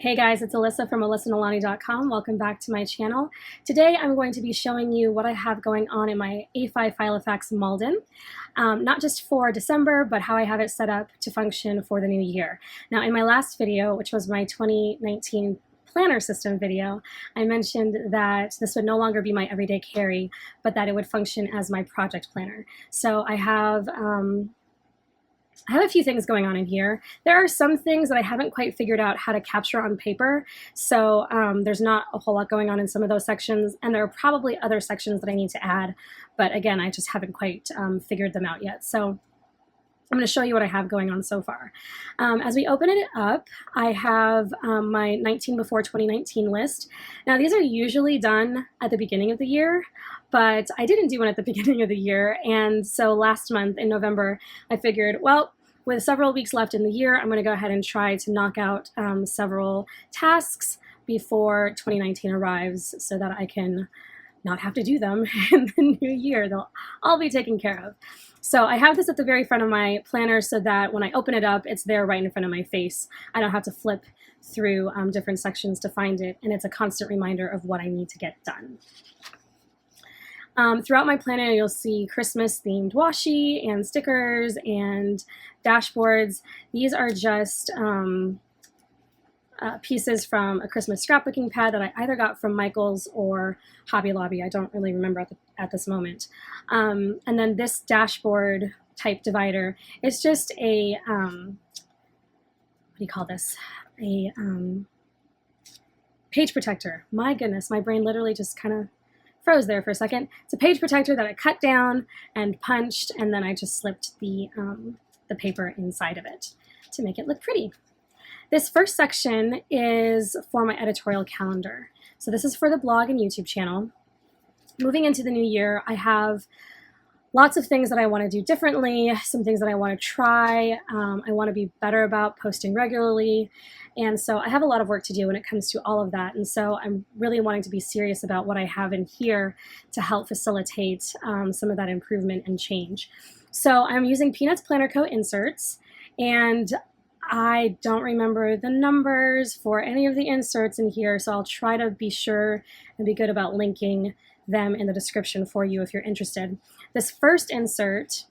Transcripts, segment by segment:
Hey guys, it's Alyssa from AlyssaNolani.com. Welcome back to my channel. Today I'm going to be showing you what I have going on in my A5 Filofax Malden, not just for December, but how I have it set up to function for the new year. Now in my last video, which was my 2019 planner system video, I mentioned that this would no longer be my everyday carry, but that it would function as my project planner. So I have a few things going on in here. There are some things that I haven't quite figured out how to capture on paper, so there's not a whole lot going on in some of those sections, and there are probably other sections that I need to add, but again, I just haven't quite figured them out yet. So I'm going to show you what I have going on so far. As we open it up, I have my 19 before 2019 list. Now these are usually done at the beginning of the year, but I didn't do one at the beginning of the year, and so last month in November I figured, well, with several weeks left in the year, I'm going to go ahead and try to knock out several tasks before 2019 arrives so that I can not have to do them in the new year. They'll all be taken care of. So I have this at the very front of my planner so that when I open it up, it's there right in front of my face. I don't have to flip through different sections to find it, and it's a constant reminder of what I need to get done. Throughout my planner, you'll see Christmas-themed washi and stickers and dashboards. These are just pieces from a Christmas scrapbooking pad that I either got from Michael's or Hobby Lobby. I don't really remember at this moment. And then this dashboard type divider is just a, what do you call this? A page protector. My goodness, my brain literally just kind of froze there for a second. It's a page protector that I cut down and punched, and then I just slipped the paper inside of it to make it look pretty. This first section is for my editorial calendar. So this is for the blog and YouTube channel. Moving into the new year, I have lots of things that I want to do differently, some things that I want to try. I want to be better about posting regularly. And so I have a lot of work to do when it comes to all of that. And so I'm really wanting to be serious about what I have in here to help facilitate some of that improvement and change. So I'm using Peanuts Planner Co. inserts, and I don't remember the numbers for any of the inserts in here, so I'll try to be sure and be good about linking them in the description for you if you're interested. This first insert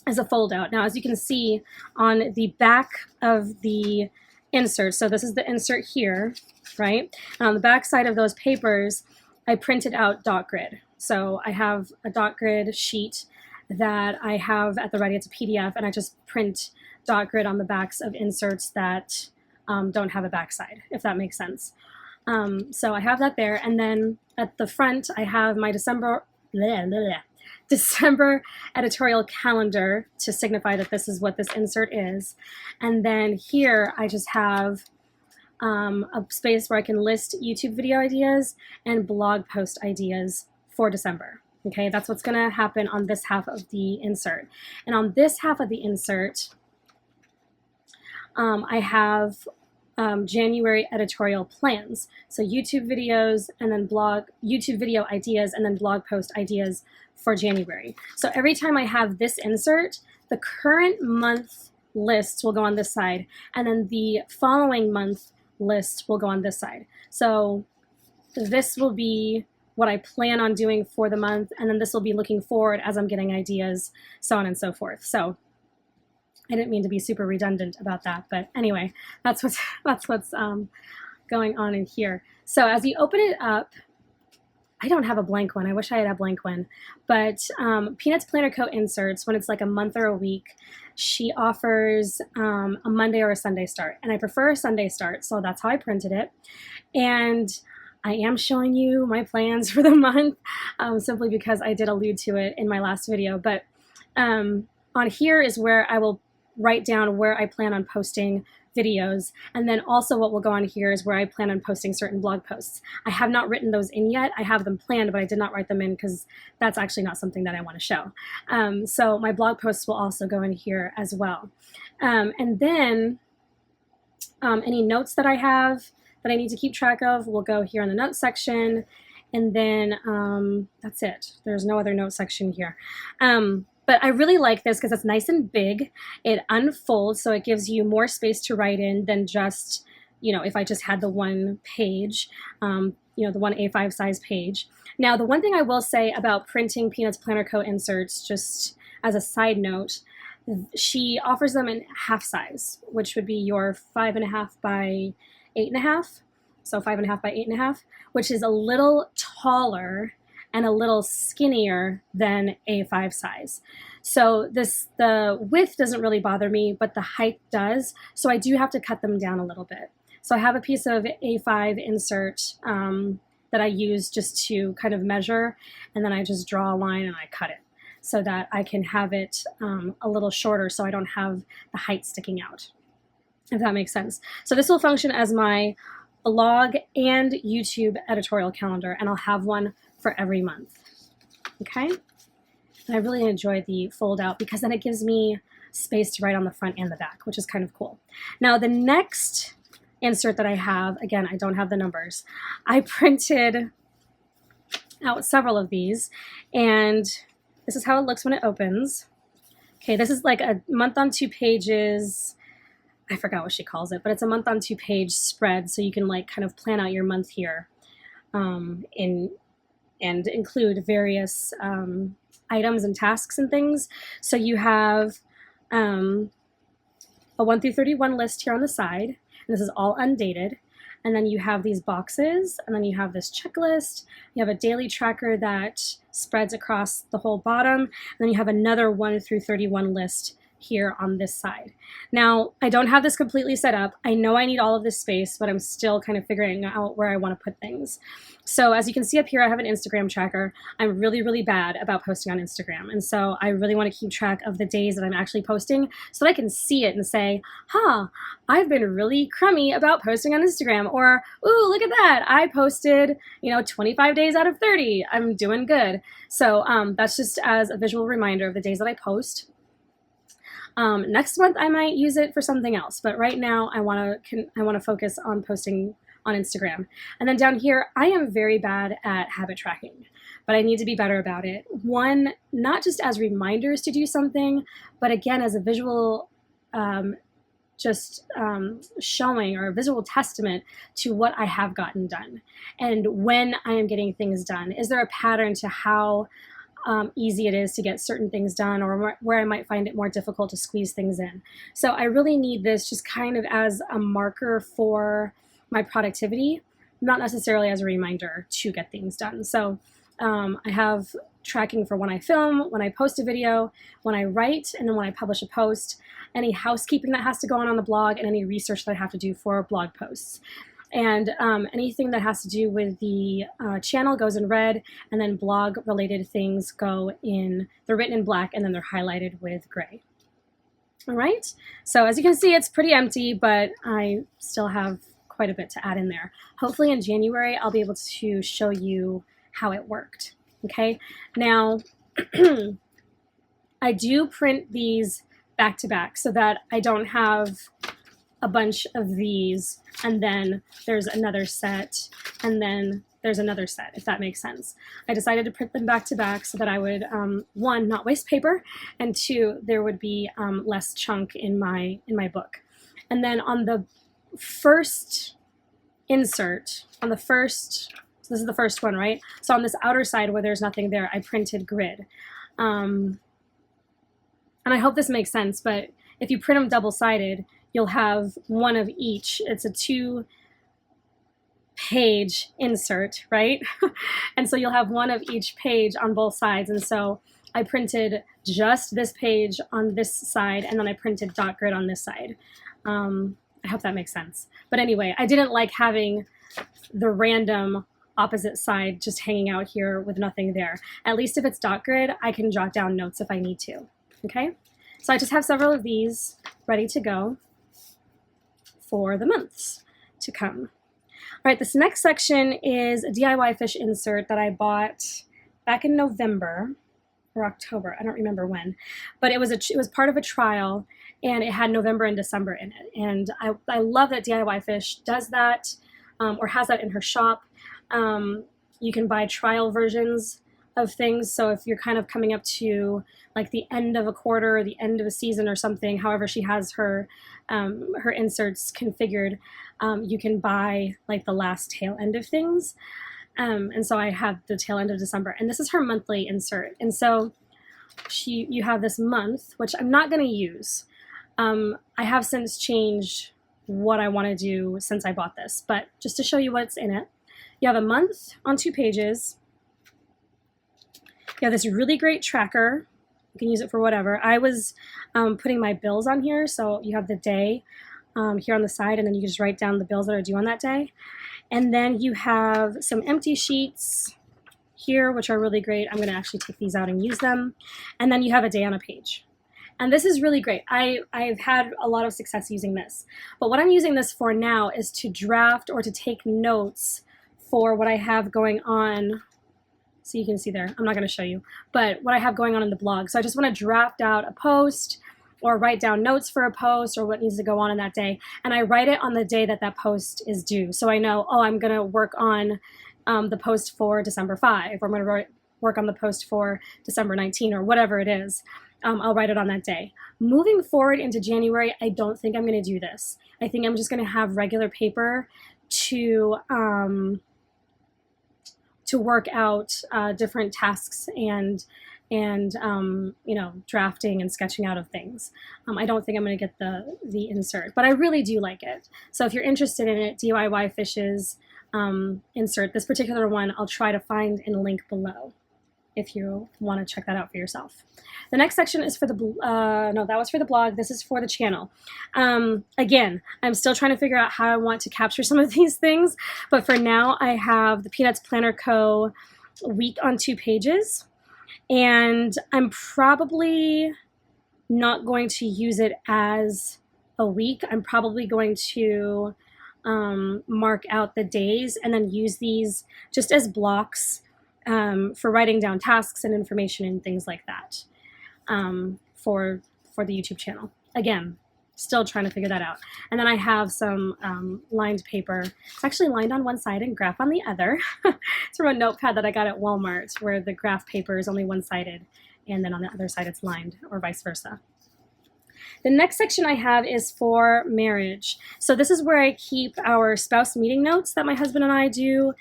is a fold out. Now, as you can see on the back of the insert, so this is the insert here, right? And on the back side of those papers, I printed out dot grid. So I have a dot grid sheet that I have at the ready. It's a PDF, and I just print dot grid on the backs of inserts that don't have a backside, if that makes sense. So I have that there, and then at the front I have my December editorial calendar to signify that this is what this insert is. And then here I just have a space where I can list YouTube video ideas and blog post ideas for December. Okay, that's what's going to happen on this half of the insert. And on this half of the insert, I have January editorial plans. So YouTube videos and then YouTube video ideas and then blog post ideas for January. So every time I have this insert, the current month lists will go on this side, and then the following month list will go on this side. So this will be what I plan on doing for the month, and then this will be looking forward as I'm getting ideas, so on and so forth. So I didn't mean to be super redundant about that, but anyway, that's what's going on in here. So as you open it up, I don't have a blank one. I wish I had a blank one, but Peanuts Planner Co. inserts, when it's like a month or a week, she offers a Monday or a Sunday start, and I prefer a Sunday start, so that's how I printed it. And I am showing you my plans for the month simply because I did allude to it in my last video, but on here is where I will write down where I plan on posting videos, and then also what will go on here is where I plan on posting certain blog posts. I have not written those in yet. I have them planned, but I did not write them in because that's actually not something that I want to show. So my blog posts will also go in here as well. And then any notes that I have that I need to keep track of will go here in the notes section, and then that's it. There's no other note section here. But I really like this because it's nice and big. It unfolds, so it gives you more space to write in than just if I just had the one page, the one A5 size page. Now, the one thing I will say about printing Peanuts Planner Co. inserts, just as a side note, she offers them in half size, which would be your 5.5 by 8.5. So 5.5 by 8.5, which is a little taller and a little skinnier than A5 size. So the width doesn't really bother me, but the height does. So I do have to cut them down a little bit. So I have a piece of A5 insert that I use just to kind of measure, and then I just draw a line and I cut it so that I can have it a little shorter so I don't have the height sticking out, if that makes sense. So this will function as my blog and YouTube editorial calendar, and I'll have one for every month. Okay? And I really enjoy the fold out because then it gives me space to write on the front and the back, which is kind of cool. Now the next insert that I have, again, I don't have the numbers. I printed out several of these, and this is how it looks when it opens. Okay, this is like a month on 2 pages. I forgot what she calls it, but it's a month on 2 page spread, so you can like kind of plan out your month here and include various items and tasks and things. So you have a 1 through 31 list here on the side, and this is all undated. And then you have these boxes, and then you have this checklist. You have a daily tracker that spreads across the whole bottom, and then you have another 1 through 31 list here on this side. Now, I don't have this completely set up. I know I need all of this space, but I'm still kind of figuring out where I want to put things. So as you can see up here, I have an Instagram tracker. I'm really, really bad about posting on Instagram. And so I really want to keep track of the days that I'm actually posting so that I can see it and say, I've been really crummy about posting on Instagram. Or, ooh, look at that. I posted, 25 days out of 30. I'm doing good. So that's just as a visual reminder of the days that I post. Next month I might use it for something else, but right now I want to focus on posting on Instagram. And then down here, I am very bad at habit tracking, but I need to be better about it. One, not just as reminders to do something, but again as a visual showing or a visual testament to what I have gotten done and when I am getting things done. Is there a pattern to how easy it is to get certain things done, or where I might find it more difficult to squeeze things in? So I really need this just kind of as a marker for my productivity, not necessarily as a reminder to get things done. So I have tracking for when I film, when I post a video, when I write, and then when I publish a post, any housekeeping that has to go on the blog, and any research that I have to do for blog posts. And anything that has to do with the channel goes in red, and then blog related things they're written in black, and then they're highlighted with gray. All right, so as you can see, it's pretty empty, but I still have quite a bit to add in there. Hopefully in January, I'll be able to show you how it worked. Okay, now I do print these back to back so that I don't have a bunch of these, and then there's another set, and then there's another set, if that makes sense. I decided to print them back to back so that I would, one, not waste paper, and two, there would be less chunk in my book. And then on the first insert, so this is the first one, right? So on this outer side where there's nothing there, I printed grid. And I hope this makes sense, but if you print them double-sided, you'll have one of each. It's a 2-page insert, right? And so you'll have one of each page on both sides. And so I printed just this page on this side, and then I printed dot grid on this side. I hope that makes sense. But anyway, I didn't like having the random opposite side just hanging out here with nothing there. At least if it's dot grid, I can jot down notes if I need to, okay? So I just have several of these ready to go for the months to come. All right, this next section is a DIY fish insert that I bought back in November or October, I don't remember when, but it was part of a trial, and it had November and December in it. And I love that DIY Fish does that or has that in her shop. You can buy trial versions of things. So if you're kind of coming up to like the end of a quarter or the end of a season or something, however she has her her inserts configured, you can buy like the last tail end of things. And so I have the tail end of December, and this is her monthly insert. And so you have this month, which I'm not going to use. I have since changed what I want to do since I bought this, but just to show you what's in it, you have a month on 2 pages. You have this really great tracker. You can use it for whatever. I was putting my bills on here, so you have the day here on the side, and then you just write down the bills that are due on that day. And then you have some empty sheets here, which are really great. I'm going to actually take these out and use them. And then you have a day on a page. And this is really great. I've had a lot of success using this. But what I'm using this for now is to draft or to take notes for what I have going on. So you can see there, I'm not going to show you, but what I have going on in the blog. So I just want to draft out a post or write down notes for a post or what needs to go on in that day. And I write it on the day that that post is due. So I know, oh, I'm going to work on the post for December 5, or I'm going to work on the post for December 19, or whatever it is. I'll write it on that day. Moving forward into January, I don't think I'm going to do this. I think I'm just going to have regular paper to work out different tasks and you know, drafting and sketching out of things. I don't think I'm going to get the insert, but I really do like it. So if you're interested in it, DIY Fishes insert, this particular one, I'll try to find in a link below if you want to check that out for yourself. The next section is for the, no, that was for the blog. This is for the channel. Again, I'm still trying to figure out how I want to capture some of these things, but for now I have the Peanuts Planner Co. week on 2 pages, and I'm probably not going to use it as a week. I'm probably going to mark out the days and then use these just as blocks for writing down tasks and information and things like that for the YouTube channel. Again, still trying to figure that out. And then I have some lined paper. It's actually lined on one side and graph on the other. It's from a notepad that I got at Walmart, where the graph paper is only one-sided and then on the other side it's lined, or vice versa. The next section I have is for marriage. So this is where I keep our spouse meeting notes that my husband and I do.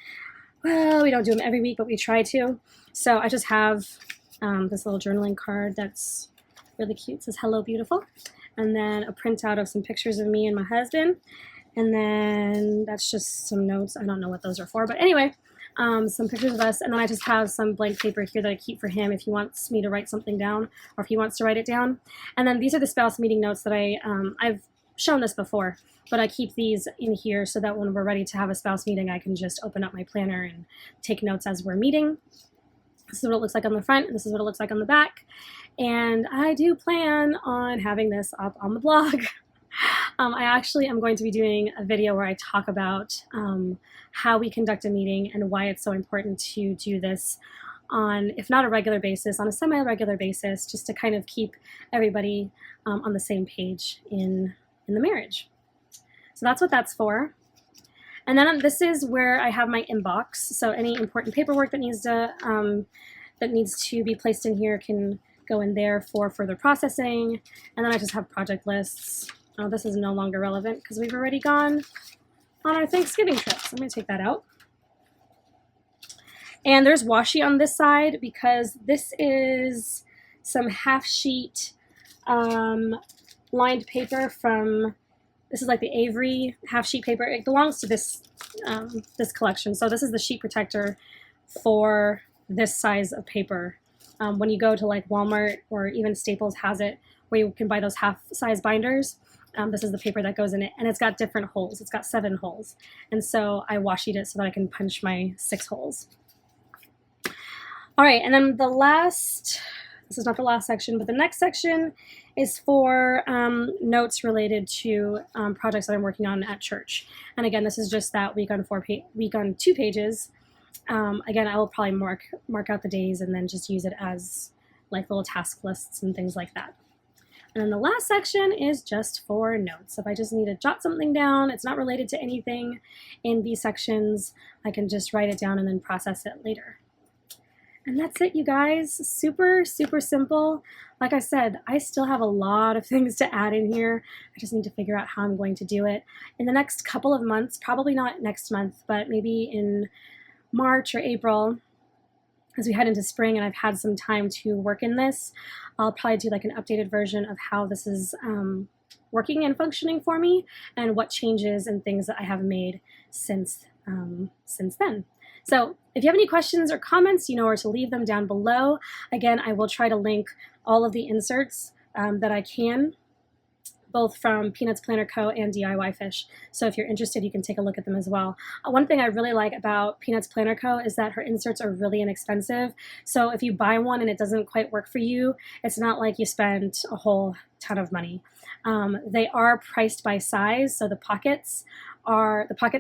Well, we don't do them every week, but we try to. So I just have this little journaling card that's really cute. It says, "Hello, beautiful." And then a printout of some pictures of me and my husband. And then that's just some notes. I don't know what those are for, but anyway, some pictures of us. And then I just have some blank paper here that I keep for him if he wants me to write something down, or if he wants to write it down. And then these are the spouse meeting notes that I've shown this before, but I keep these in here so that when we're ready to have a spouse meeting, I can just open up my planner and take notes as we're meeting. This is what it looks like on the front, and this is what it looks like on the back. And I do plan on having this up on the blog. I actually am going to be doing a video where I talk about how we conduct a meeting and why it's so important to do this on, if not a regular basis, on a semi-regular basis, just to kind of keep everybody on the same page in the marriage. So that's what that's for. And then this is where I have my inbox. So any important paperwork that needs to be placed in here can go in there for further processing. And then I just have project lists. Oh, this is no longer relevant because we've already gone on our Thanksgiving trip. So I'm going to take that out. And there's washi on this side because this is some half sheet lined paper from, this is like the Avery half sheet paper. It belongs to this this collection. So this is the sheet protector for this size of paper. When you go to like Walmart or even Staples has it, where you can buy those half size binders. This is the paper that goes in it, and it's got different holes. It's got 7 holes. And so I washied it so that I can punch my 6 holes. All right, and then the last, this is not the last section, but the next section is for notes related to projects that I'm working on at church. And again, this is just that week on 2 pages. Again, I will probably mark out the days and then just use it as like little task lists and things like that. And then the last section is just for notes. If I just need to jot something down, it's not related to anything in these sections, I can just write it down and then process it later. And that's it, you guys. Super, super simple. Like I said, I still have a lot of things to add in here. I just need to figure out how I'm going to do it. In the next couple of months, probably not next month, but maybe in March or April, as we head into spring and I've had some time to work in this, I'll probably do like an updated version of how this is working and functioning for me and what changes and things that I have made since then. So if you have any questions or comments, you know where to leave them down below. Again, I will try to link all of the inserts that I can, both from Peanuts Planner Co. and DIY Fish. So if you're interested, you can take a look at them as well. One thing I really like about Peanuts Planner Co. is that her inserts are really inexpensive. So if you buy one and it doesn't quite work for you, it's not like you spend a whole ton of money. They are priced by size, so the pocket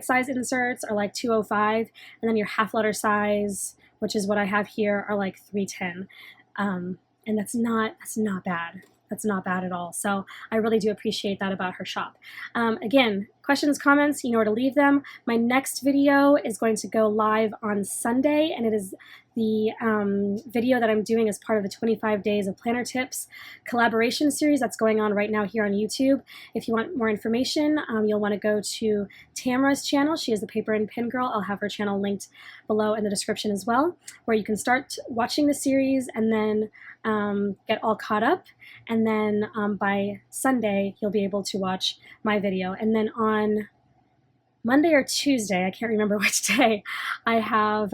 size inserts are like $2.05, and then your half letter size, which is what I have here, are like $3.10. And that's not bad. That's not bad at all. So I really do appreciate that about her shop. Again, questions, comments, you know where to leave them. My next video is going to go live on Sunday, and it is the video that I'm doing as part of the 25 Days of Planner Tips collaboration series that's going on right now here on YouTube. If you want more information, you'll want to go to Tamara's channel. She is the Paper and Pin Girl. I'll have her channel linked below in the description as well, where you can start watching the series and then get all caught up. And then by Sunday, you'll be able to watch my video. And then on Monday or Tuesday, I can't remember which day, I have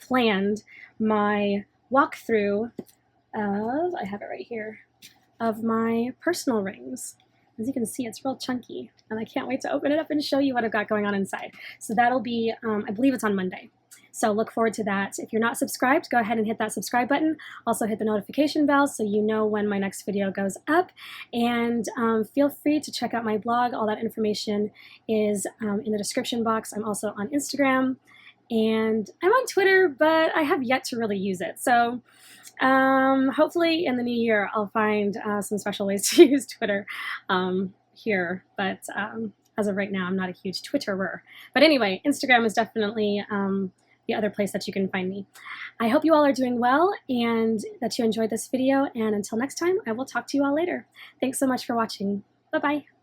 planned my walkthrough of, I have it right here, of my personal rings. As you can see, it's real chunky, and I can't wait to open it up and show you what I've got going on inside. So that'll be, I believe it's on Monday. So look forward to that. If you're not subscribed, go ahead and hit that subscribe button. Also hit the notification bell so you know when my next video goes up. And feel free to check out my blog. All that information is in the description box. I'm also on Instagram. And I'm on Twitter, but I have yet to really use it. So hopefully in the new year, I'll find some special ways to use Twitter here. But as of right now, I'm not a huge Twitterer. But anyway, Instagram is definitely the other place that you can find me. I hope you all are doing well and that you enjoyed this video. And until next time, I will talk to you all later. Thanks so much for watching. Bye-bye.